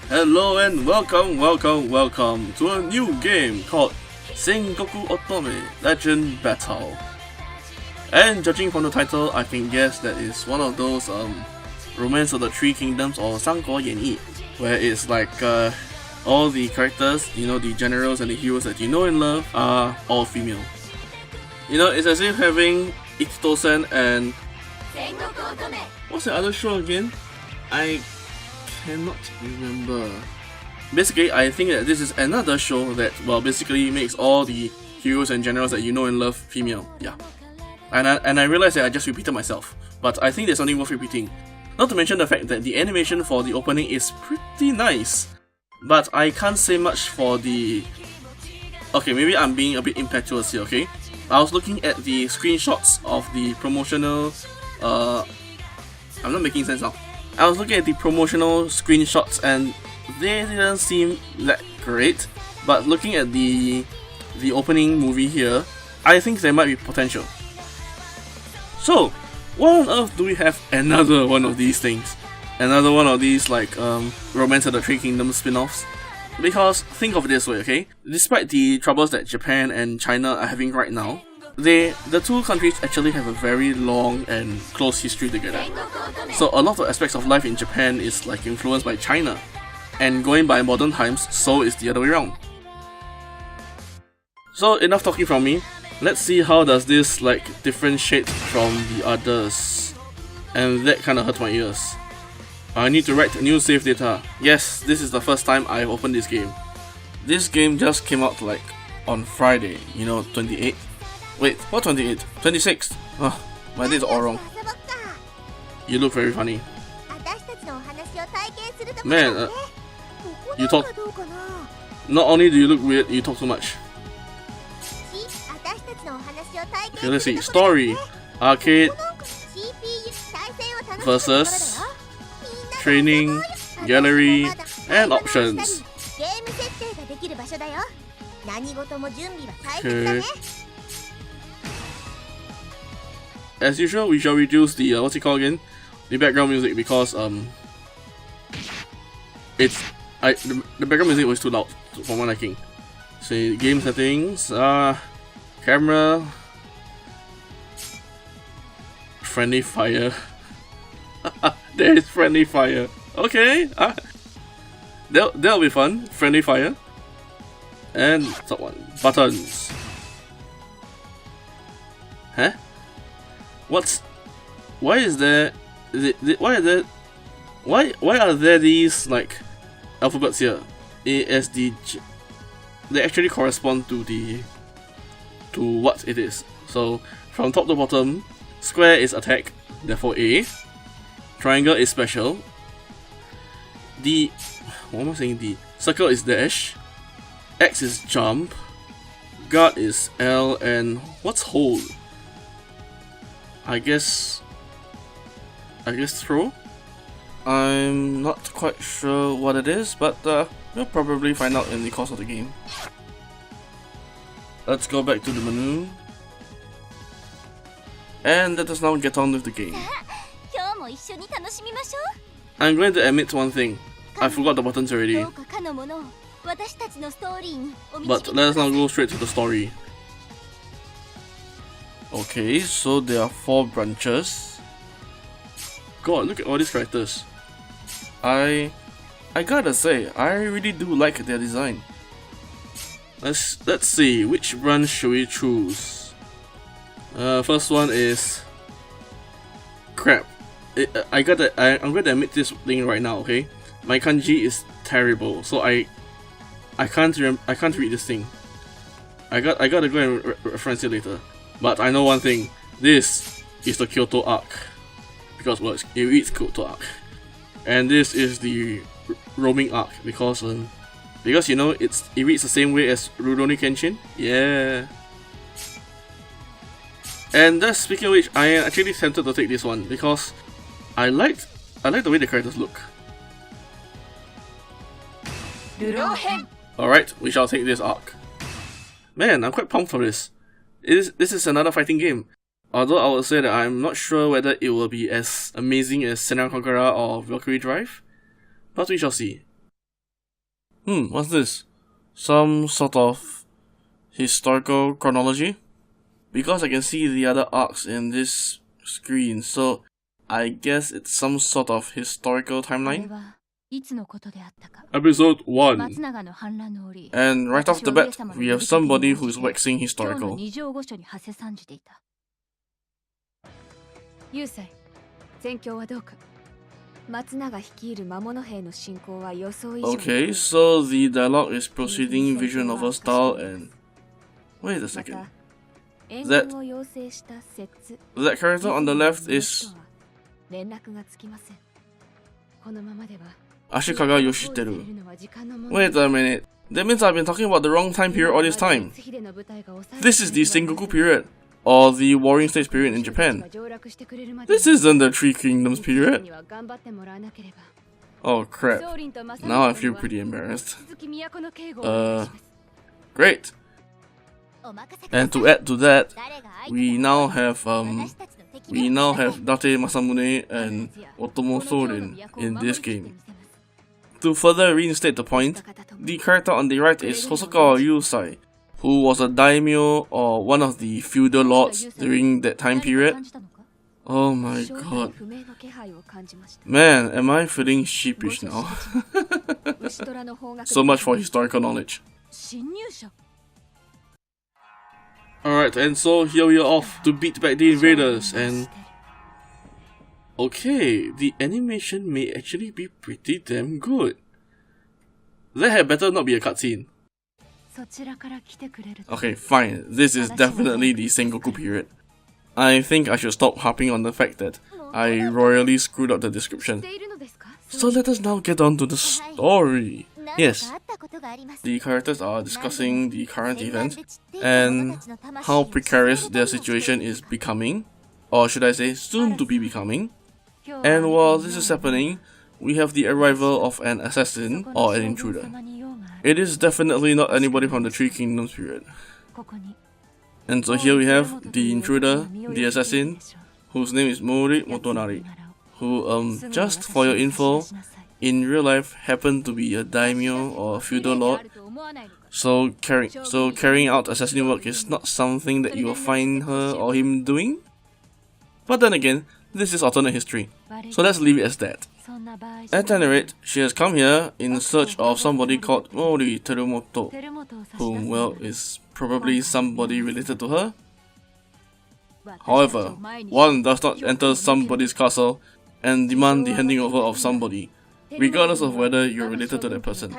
Hello and welcome to a new game called Sengoku Otome Legend Battle. And judging from the title, I can guess that it's one of those Romance of the Three Kingdoms or 三国演义, where it's like all the characters, you know, the generals and the heroes that you know and love are all female. You know, it's as if having Ikito-sen and what's the other show again? I cannot remember. Basically, I think that this is another show that, well, basically makes all the heroes and generals that you know and love female. Yeah. And I realized that I just repeated myself, but I think there's something worth repeating. Not to mention the fact that the animation for the opening is pretty nice. But I can't say much for the... Okay, maybe I'm being a bit impetuous here, okay? I was looking at the screenshots of the promotional... I'm not making sense now. I was looking at the promotional screenshots and they didn't seem that great, but looking at the opening movie here, I think there might be potential. So, why on earth do we have another one of these things? Another one of these like Romance of the Three Kingdoms spin-offs? Because think of it this way, okay? Despite the troubles that Japan and China are having right now, the two countries actually have a very long and close history together. So a lot of aspects of life in Japan is like influenced by China, and going by modern times, so is the other way around. So enough talking from me. Let's see how does this like differentiate from the others. And that kinda hurt my ears. I need to write new save data. Yes, this is the first time I've opened this game. This game just came out like on Friday, you know, 28th. Wait, what 28th? 26th? Oh, my days are all wrong. You look very funny. Man, you talk... Not only do you look weird, you talk too much. Okay, let's see. Story. Arcade. Versus. Training. Gallery. And options. Okay. As usual, we shall reduce the what's it called again? The background music, because the background music was too loud for my liking. Say game settings, camera, friendly fire. There is friendly fire. Okay, that'll be fun. Friendly fire. And top one, buttons. Huh? Why is there? Why are there these like alphabets here? A, S, D, G. They actually correspond to what it is. So from top to bottom, square is attack, therefore A. Triangle is special. What am I saying? D. Circle is dash. X is jump. Guard is L, and what's hold? I guess throw? I'm not quite sure what it is, but we'll probably find out in the course of the game. Let's go back to the menu. And let us now get on with the game. I'm going to admit one thing. I forgot the buttons already. But let us now go straight to the story. Okay, so there are 4 branches. God, look at all these characters. I gotta say, I really do like their design. Let's see, which branch should we choose? First one is crap. I'm going to admit this thing right now, okay? My kanji is terrible, so I can't read this thing. I gotta go and reference it later. But I know one thing. This is the Kyoto arc, because well, it reads Kyoto arc, and this is the roaming arc because you know it reads the same way as Rurouni Kenshin. Yeah. And that's, speaking of which, I am actually tempted to take this one because I like the way the characters look. Alright, we shall take this arc. Man, I'm quite pumped for this. This is another fighting game. Although I would say that I'm not sure whether it will be as amazing as Senran Conqueror or Valkyrie Drive, but we shall see. What's this? Some sort of historical chronology? Because I can see the other arcs in this screen, so I guess it's some sort of historical timeline. Episode 1. And right off the bat, we have somebody who's waxing historical. Okay, so the dialogue is proceeding visual novel style and... Wait a second. That character on the left is... Ashikaga Yoshiteru. Wait a minute. That means I've been talking about the wrong time period all this time. This is the Sengoku period, or the Warring States period in Japan. This isn't the Three Kingdoms period. Oh crap. Now I feel pretty embarrassed. Great. And to add to that, we now have Date Masamune and Otome Sorin in this game. To further reinstate the point, the character on the right is Hosokawa Yusai, who was a daimyo or one of the feudal lords during that time period. Oh my god. Man, am I feeling sheepish now? So much for historical knowledge. Alright, and so here we are off to beat back the invaders, and... Okay, the animation may actually be pretty damn good. That had better not be a cutscene. Okay, fine, this is definitely the Sengoku period. I think I should stop harping on the fact that I royally screwed up the description. So let us now get on to the story. Yes, the characters are discussing the current events and how precarious their situation is becoming, or should I say soon to be becoming. And while this is happening, we have the arrival of an assassin or an intruder. It is definitely not anybody from the Three Kingdoms period. And so here we have the intruder, the assassin, whose name is Mori Motonari, who, just for your info, in real life happened to be a daimyo or a feudal lord. So carrying out assassin work is not something that you will find her or him doing. But then again, this is alternate history, so let's leave it as that. At any rate, she has come here in search of somebody called Mori Terumoto, whom, well, is probably somebody related to her. However, one does not enter somebody's castle and demand the handing over of somebody, regardless of whether you're related to that person.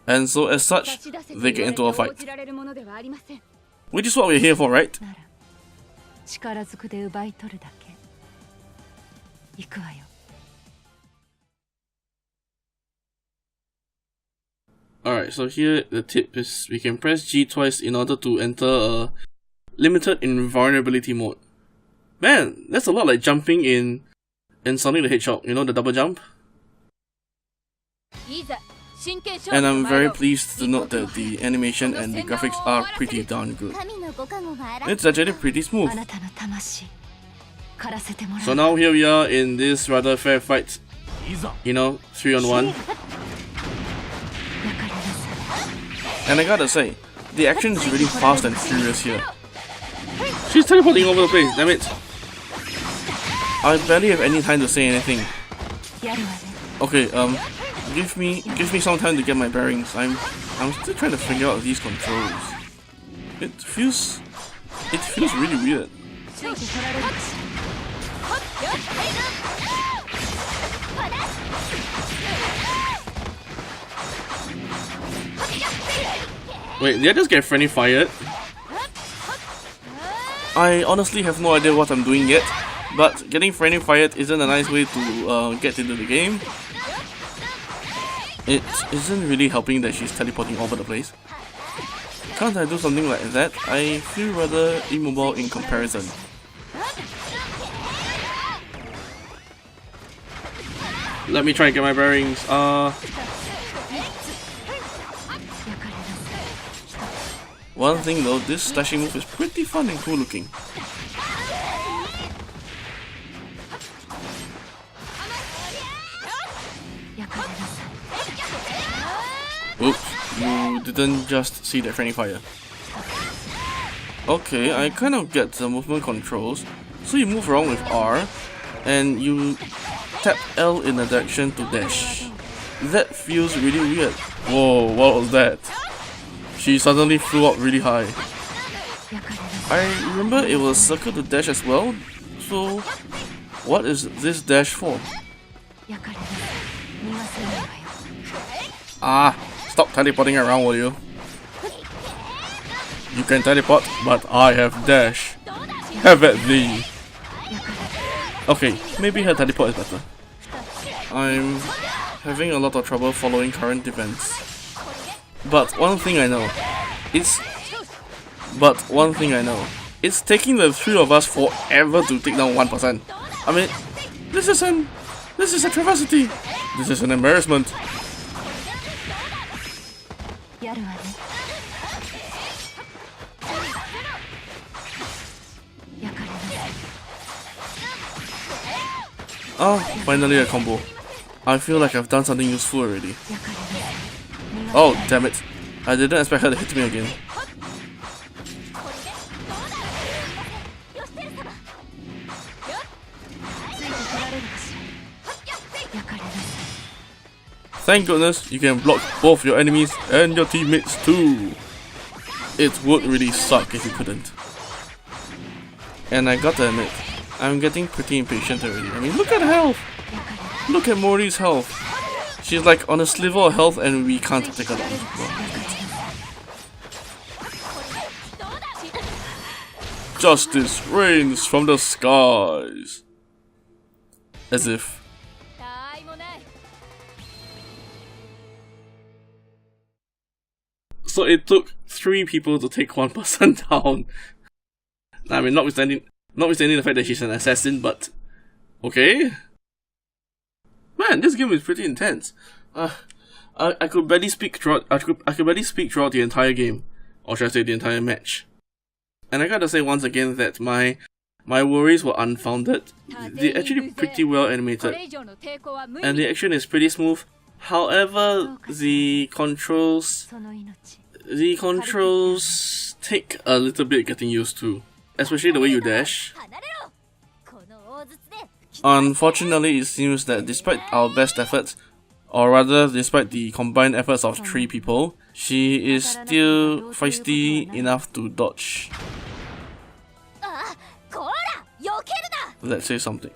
And so as such, they get into a fight. Which is what we're here for, right? Alright, so here the tip is we can press G twice in order to enter a limited invulnerability mode. Man, that's a lot like jumping in Sonic the Hedgehog, you know, the double jump? And I'm very pleased to note that the animation and the graphics are pretty darn good. It's actually pretty smooth. So now here we are in this rather fair fight. You know, 3-on-1. And I gotta say, the action is really fast and furious here. She's teleporting over the place, damn it. I barely have any time to say anything. Okay, give me some time to get my bearings. I'm still trying to figure out these controls. It feels really weird. Wait, did I just get friendly fired? I honestly have no idea what I'm doing yet, but getting friendly fired isn't a nice way to get into the game. It isn't really helping that she's teleporting all over the place. Can't I do something like that? I feel rather immobile in comparison. Let me try and get my bearings. One thing though, this slashing move is pretty fun and cool looking. Oops, you didn't just see that friendly fire. Okay, I kind of get the movement controls. So you move around with R, and you tap L in a direction to dash. That feels really weird. Whoa, what was that? She suddenly flew up really high. I remember it was circle to dash as well, so what is this dash for? Ah, stop teleporting around, will you? You can teleport, but I have dash. Have at thee. Okay, maybe her teleport is better. I'm having a lot of trouble following current events. But one thing I know, it's taking the three of us forever to take down one person. I mean, this is a travesty. This is an embarrassment. Oh, finally a combo. I feel like I've done something useful already. Oh, damn it. I didn't expect her to hit me again. Thank goodness you can block both your enemies and your teammates too. It would really suck if you couldn't. And I gotta admit, I'm getting pretty impatient already. I mean, look at her health! Look at Mori's health! She's like on a sliver of health and we can't take her down. Justice reigns from the skies! As if. So it took 3 people to take 1 person down. I mean, notwithstanding the fact that she's an assassin, but okay. Man, this game is pretty intense. I could barely speak throughout. I could barely speak throughout the entire game, or should I say the entire match. And I gotta say once again that my worries were unfounded. They're actually pretty well animated, and the action is pretty smooth. However, the controls take a little bit getting used to, especially the way you dash. Unfortunately, it seems that despite our best efforts, or rather despite the combined efforts of 3 people, she is still feisty enough to dodge. Let's say something.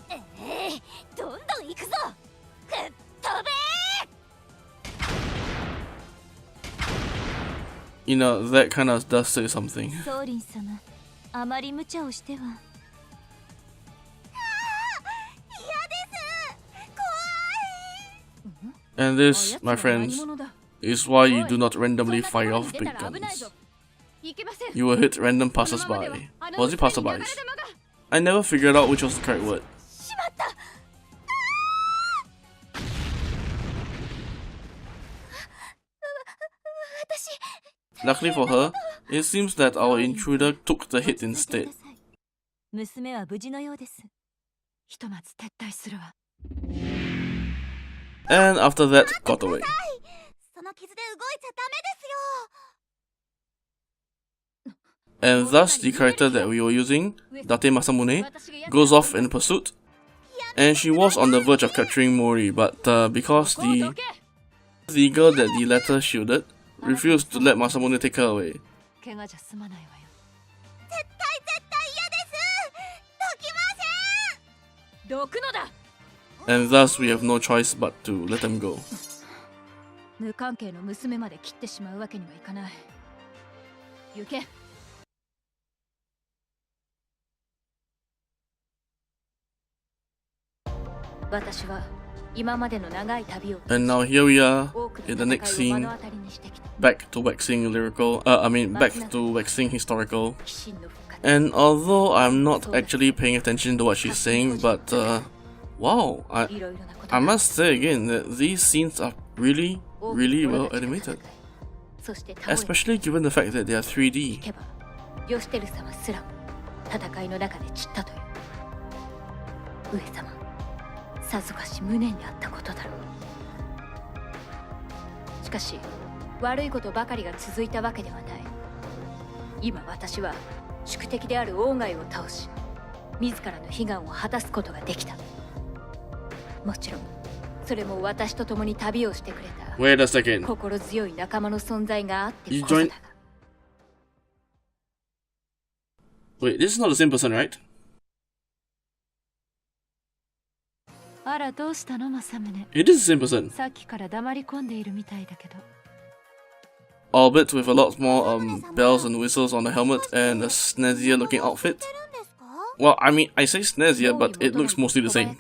You know, that kind of does say something. And this, my friends, is why you do not randomly fire off big guns. You will hit random passers-by. Was it passerbys? I never figured out which was the correct word. Luckily for her, it seems that our intruder took the hit instead. And after that, got away. And thus, the character that we were using, Date Masamune, goes off in pursuit. And she was on the verge of capturing Mori, but because the girl that the latter shielded refused to let Masamune take her away. And thus we have no choice but to let them go. And now here we are in the next scene, back to waxing historical. And although I'm not actually paying attention to what she's saying, but wow, I must say again that these scenes are really well animated. Especially given the fact that they are 3D. かし悪いことばかりが続いたわけではない。今私は宿敵である鴎外を倒し、自らの悲願を果たすことができた。もちろんそれも私と共に旅をしてくれた Wait a second. 心強い仲間の存在があってこそだが。Wait, this is not the same person, right? あら、どうしたの、政宗。 It is the same person. さっきから黙り込んでいるみたいだけど。Albeit with a lot more bells and whistles on the helmet and a snazzier looking outfit. Well, I mean, I say snazzier, but it looks mostly the same.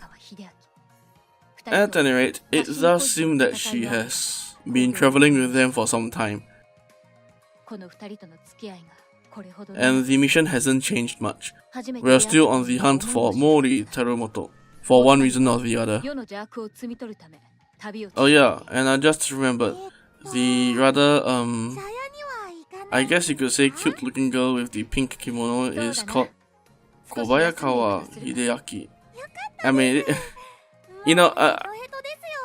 At any rate, it does seem that she has been traveling with them for some time. And the mission hasn't changed much. We are still on the hunt for Mori Terumoto, for one reason or the other. Oh yeah, and I just remembered, the rather, I guess you could say cute looking girl with the pink kimono is called Kobayakawa Hideaki. I mean, you know,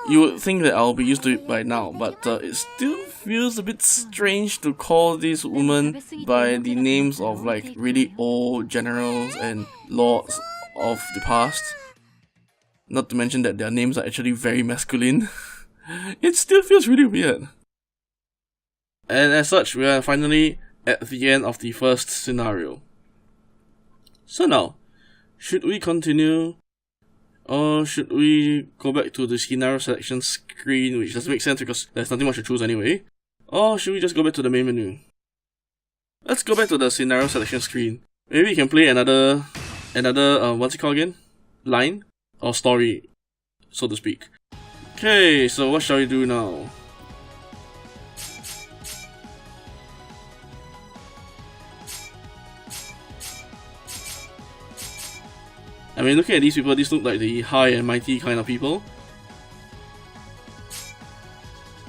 you would think that I'll be used to it by now, but it still feels a bit strange to call this woman by the names of like really old generals and lords of the past. Not to mention that their names are actually very masculine. It still feels really weird. And as such, we are finally at the end of the first scenario. So now, should we continue, or should we go back to the scenario selection screen, which doesn't make sense because there's nothing much to choose anyway, or should we just go back to the main menu? Let's go back to the scenario selection screen. Maybe we can play another what's it called again? Line? Or story, so to speak. Okay, so what shall we do now? I mean, looking at these people, these look like the high and mighty kind of people.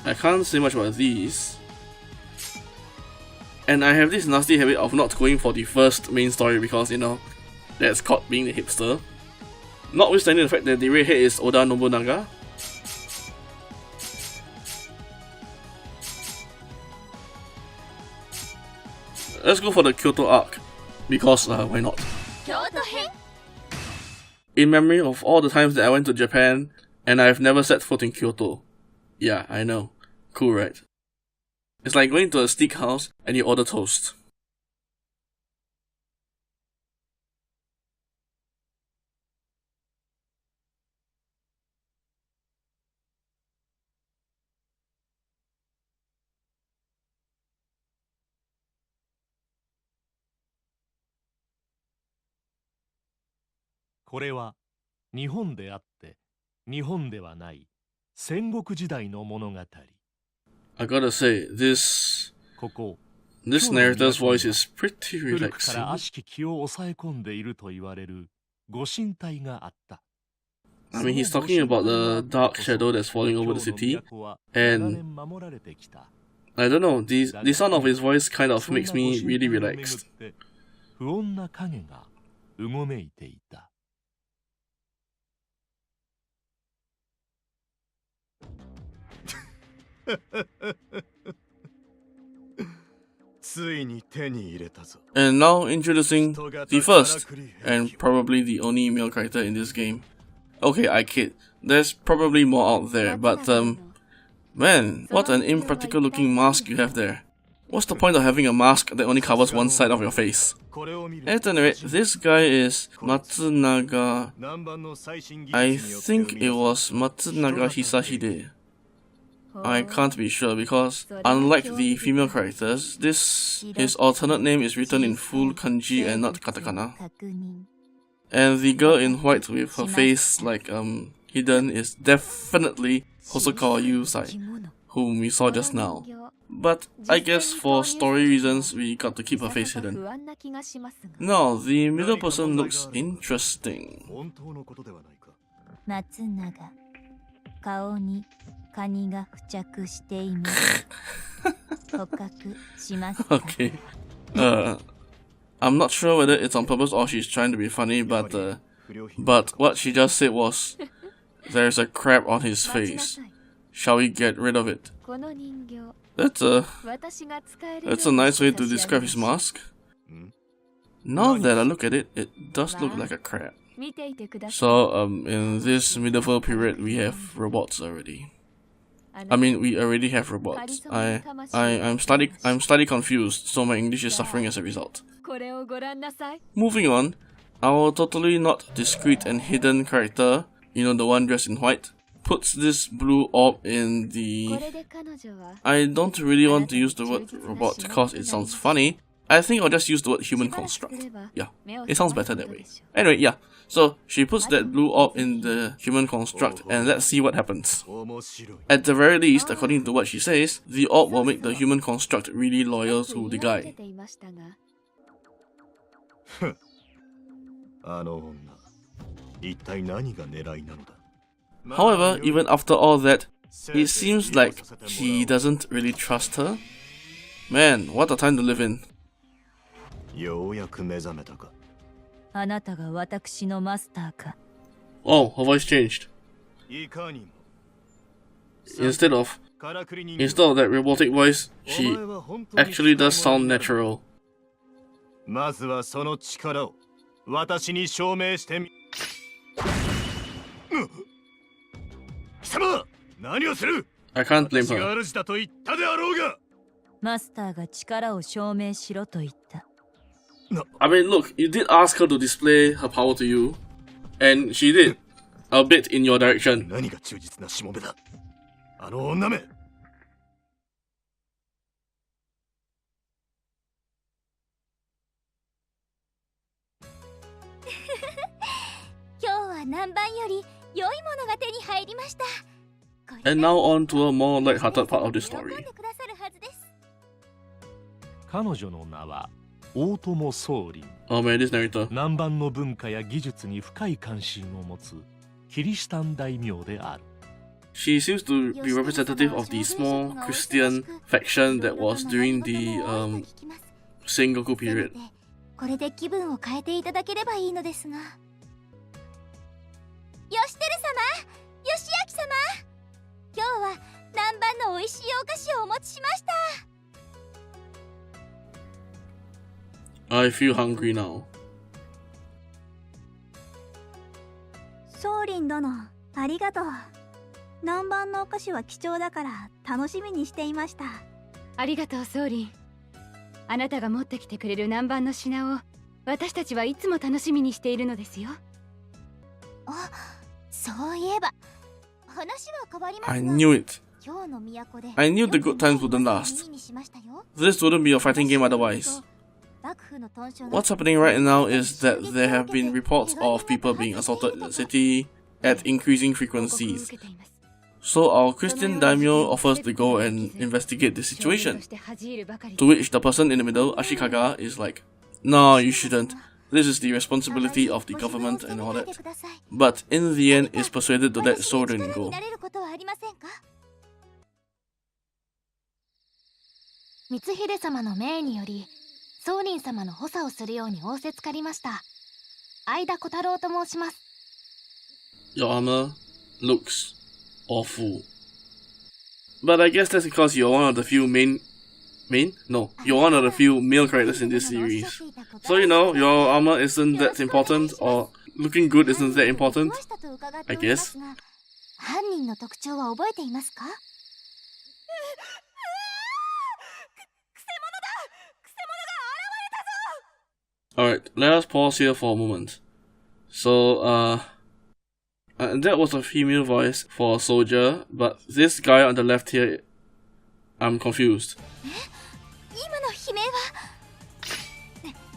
I can't say much about these. And I have this nasty habit of not going for the first main story because, you know, that's caught being the hipster. Notwithstanding the fact that the redhead is Oda Nobunaga. Let's go for the Kyoto arc, because why not? In memory of all the times that I went to Japan, and I've never set foot in Kyoto. Yeah, I know. Cool, right? It's like going to a steakhouse and you order toast. I gotta say, this narrator's voice is pretty relaxing. I mean, he's talking about the dark shadow that's falling over the city, and I don't know, the sound of his voice kind of makes me really relaxed. And now introducing the first, and probably the only male character in this game. Okay, I kid, there's probably more out there, but man, what an impractical looking mask you have there. What's the point of having a mask that only covers one side of your face? At any rate, this guy is Matsunaga. I think it was Matsunaga Hisahide. I can't be sure because, unlike the female characters, his alternate name is written in full kanji and not katakana. And the girl in white with her face like hidden is definitely Hosokawa Yusai, whom we saw just now. But I guess for story reasons we got to keep her face hidden. Now, the middle person looks interesting. Okay. I'm not sure whether it's on purpose or she's trying to be funny, but what she just said was, there's a crab on his face. Shall we get rid of it? この人形 That's a nice way to describe his mask. Now that I look at it, it does look like a crab. 見ていてください So, in this medieval period, we have robots already. I mean, we already have robots. I'm slightly confused, so my English is suffering as a result. これをご覧なさい Moving on, our totally not discreet and hidden character, you know, the one dressed in white, puts this blue orb in こ the... れで彼女は I don't really want to use the word robot because it sounds funny. I think I'll just use the word human construct. Yeah, it sounds better that way. Anyway, yeah. So, she puts that blue orb in the human construct and let's see what happens. At the very least, according to what she says, the orb will make the human construct really loyal to the guy. ていましたが However, even after all that, it seems like he doesn't really trust her. Man, what a time to live in. ようやく目覚めたか。あなたが私のマスターか Oh, her voice changed. いかにも。 Instead of からくり人 that robotic voice, she actually does sound natural. まずはその力を私に証明してみ。貴様、何をする？ I can't blame 私が her. 主だと言ったであろうが。マスターが力を証明しろと言った I mean, look, you did ask her to display her power to you, and she did. A bit in your direction. 何が忠実なしもべだ。あの女め。今日は南蛮より良いものが手に入りました And now on to a more light-hearted part of the story. 彼女の名は大友宗麟。 Oh man, this narrator. 南蛮の文化や技術に深い関心を持つキリシタン大名である。She seems to be representative of the small Christian faction that was during the Sengoku period. これで気分を変えていただければいいのですが義輝様、義明様、今日は南蛮の美味しいお菓子をお持ちしました I feel hungry now. 宗麟殿、ありがとう。南蛮のお菓子は貴重だから楽しみにしていました。ありがとう宗麟あなたが持ってきてくれる南蛮の品を私たちはいつも楽しみにしているのですよあ、そういえば話は変わりますが I knew it. 今日の都で I knew the good times wouldn't last. This wouldn't be a fighting game otherwise. What's happening right now is that there have been reports of people being assaulted in the city at increasing frequencies. So our Christian daimyo offers to go and investigate the situation. To which the person in the middle, Ashikaga, is like, "No, you shouldn't. This is the responsibility of the government and all that." But in the end is persuaded to let Soren go. 光秀様の命により宗麟様の補佐をするように仰せつかりました相田小太郎と申します Your armor looks awful. But I guess that's because you're one of the few you're one of the few male characters in this series. So you know, your armor isn't that important, or looking good isn't that important, I guess. 犯人の特徴は覚えていますか Alright, let us pause here for a moment. So, that was a female voice for a soldier, but this guy on the left here, I'm confused.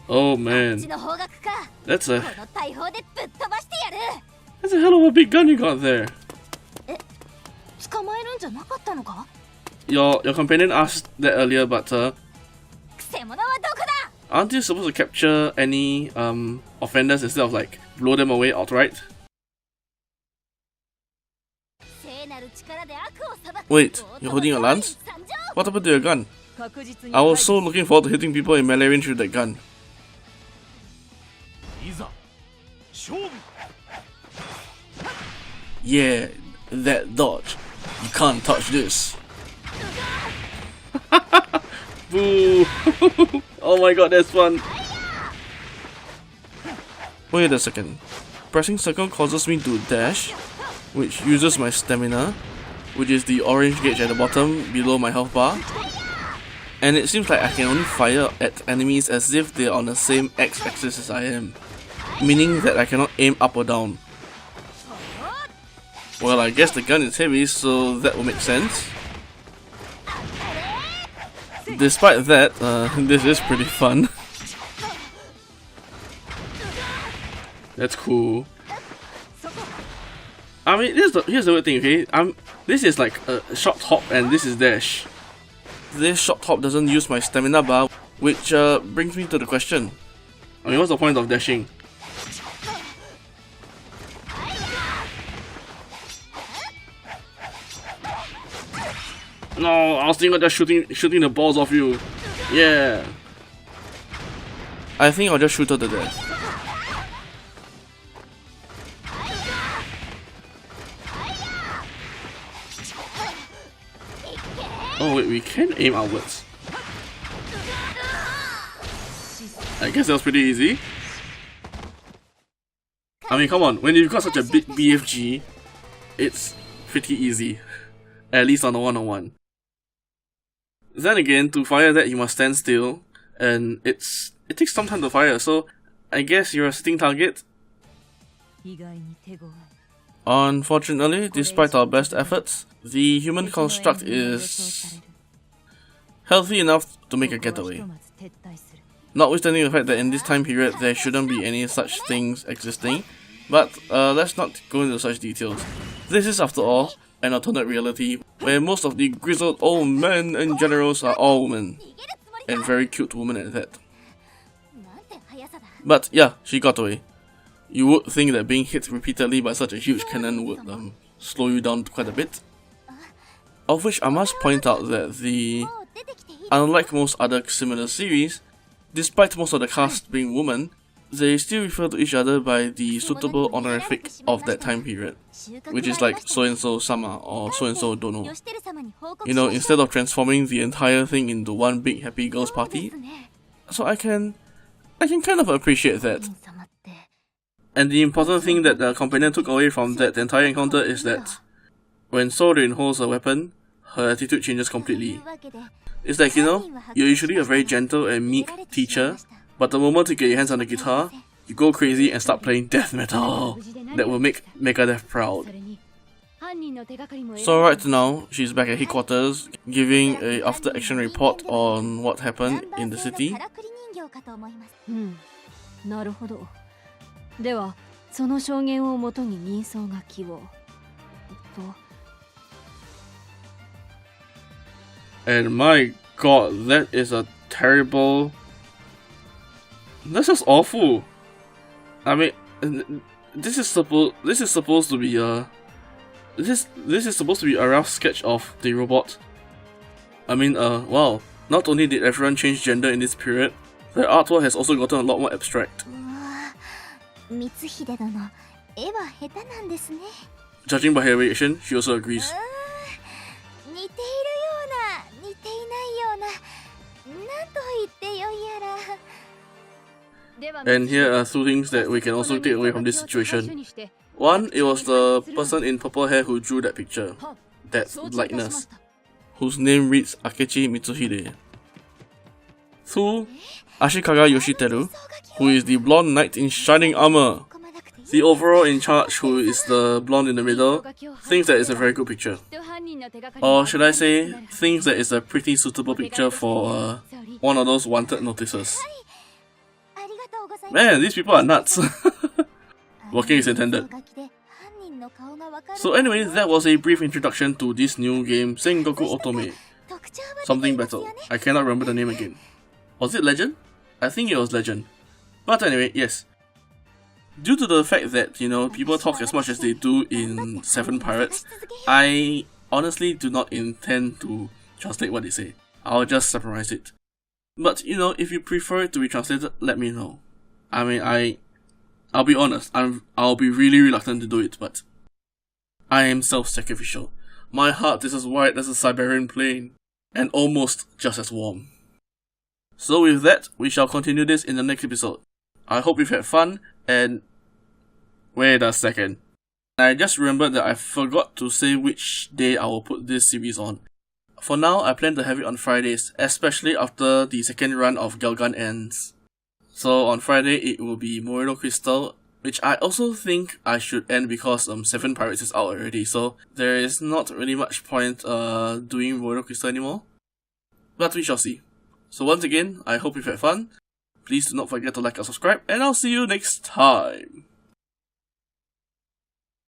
Oh man, that's a hell of a big gun you got there. Your companion asked that earlier, but aren't you supposed to capture any offenders instead of like blow them away outright? Wait, you're holding a lance? What happened to your gun? I was so looking forward to hitting people in melee range with that gun. Yeah, that dodge. You can't touch this. Boo! Oh my god, that's fun. Wait a second. Pressing circle causes me to dash, which uses my stamina, which is the orange gauge at the bottom below my health bar. And it seems like I can only fire at enemies as if they're on the same x-axis as I am, meaning that I cannot aim up or down. Well, I guess the gun is heavy, so that will make sense. Despite that, this is pretty fun. That's cool. I mean, here's the weird thing, okay? This is like a short hop and this is dash. This short hop doesn't use my stamina bar, which brings me to the question. I mean, what's the point of dashing? No, I was thinking of just shooting the balls off you. Yeah. I think I'll just shoot her to death. Oh wait, we can aim outwards. I guess that was pretty easy. I mean, come on, when you've got such a big BFG, it's pretty easy. At least on a one-on-one. Then again, to fire that you must stand still, and it takes some time to fire, so I guess you're a sitting target. Unfortunately, despite our best efforts, the human construct is healthy enough to make a getaway. Notwithstanding the fact that in this time period there shouldn't be any such things existing, but let's not go into such details. This is, after all, an alternate reality where most of the grizzled old men and generals are all women, and very cute women at that. But yeah, she got away. You would think that being hit repeatedly by such a huge cannon would slow you down quite a bit. Of which I must point out that unlike most other similar series, despite most of the cast being women, they still refer to each other by the suitable honorific of that time period, which is like so-and-so sama or so-and-so dono. You know, instead of transforming the entire thing into one big happy girls party. So I can kind of appreciate that. And the important thing that the companion took away from that entire encounter is that when Sorin holds a weapon, her attitude changes completely. It's like, you know, you're usually a very gentle and meek teacher, but the moment you get your hands on the guitar, you go crazy and start playing death metal that will make Megadeth proud. So right now, she's back at headquarters, giving a after-action report on what happened in the city. And my god, that is a terrible... That's just awful. I mean, this is supposed to be a rough sketch of the robot. I mean, wow. Not only did everyone change gender in this period, the artwork has also gotten a lot more abstract. Judging by her reaction, she also agrees. And here are two things that we can also take away from this situation. One, it was the person in purple hair who drew that picture, that likeness, whose name reads Akechi Mitsuhide. Two, Ashikaga Yoshiteru, who is the blonde knight in shining armor. The overall in charge, who is the blonde in the middle, thinks that it's a very good picture. Or should I say, thinks that it's a pretty suitable picture for one of those wanted notices. Man, these people are nuts. Working is intended. So anyway, that was a brief introduction to this new game, Sengoku Otome. Something Battle. I cannot remember the name again. Was it Legend? I think it was Legend. But anyway, yes. Due to the fact that, you know, people talk as much as they do in Seven Pirates, I honestly do not intend to translate what they say. I'll just summarize it. But, you know, if you prefer it to be translated, let me know. I mean, I'll be honest, I'll be really reluctant to do it, but I am self-sacrificial. My heart is as wide as a Siberian plain, and almost just as warm. So with that, we shall continue this in the next episode. I hope you've had fun, and... wait a second. I just remembered that I forgot to say which day I will put this series on. For now, I plan to have it on Fridays, especially after the second run of Galgun ends. So on Friday, it will be Moreno Crystal, which I also think I should end because 7 Pirates is out already, so there is not really much point doing Moreno Crystal anymore. But we shall see. So once again, I hope you've had fun. Please do not forget to like and subscribe, and I'll see you next time.